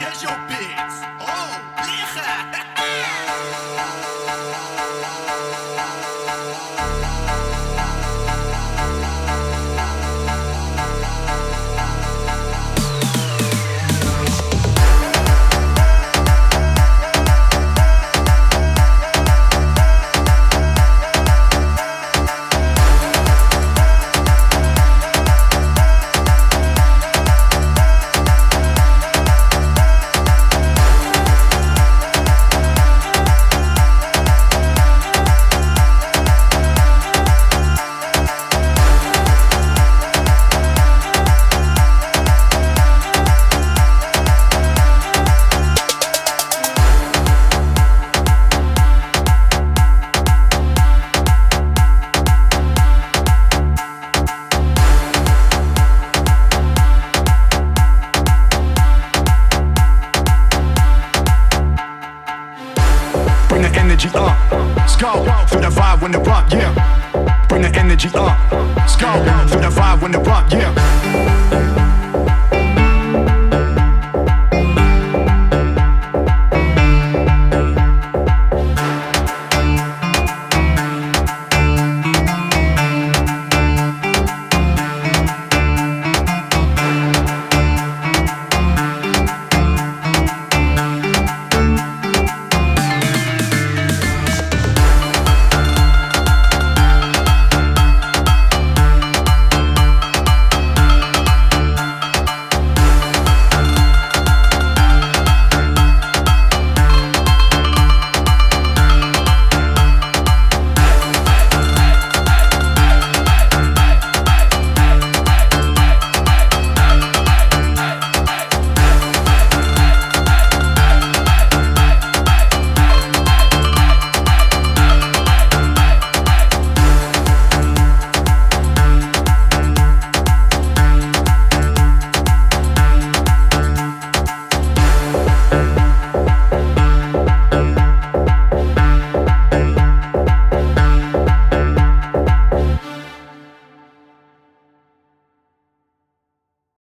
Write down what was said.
Kejoo beats. Oh, yeah. Bring the energy up, let's go. Feel the vibe when the rock, yeah. Bring the energy up, let's go. Feel the vibe when the rock, yeah.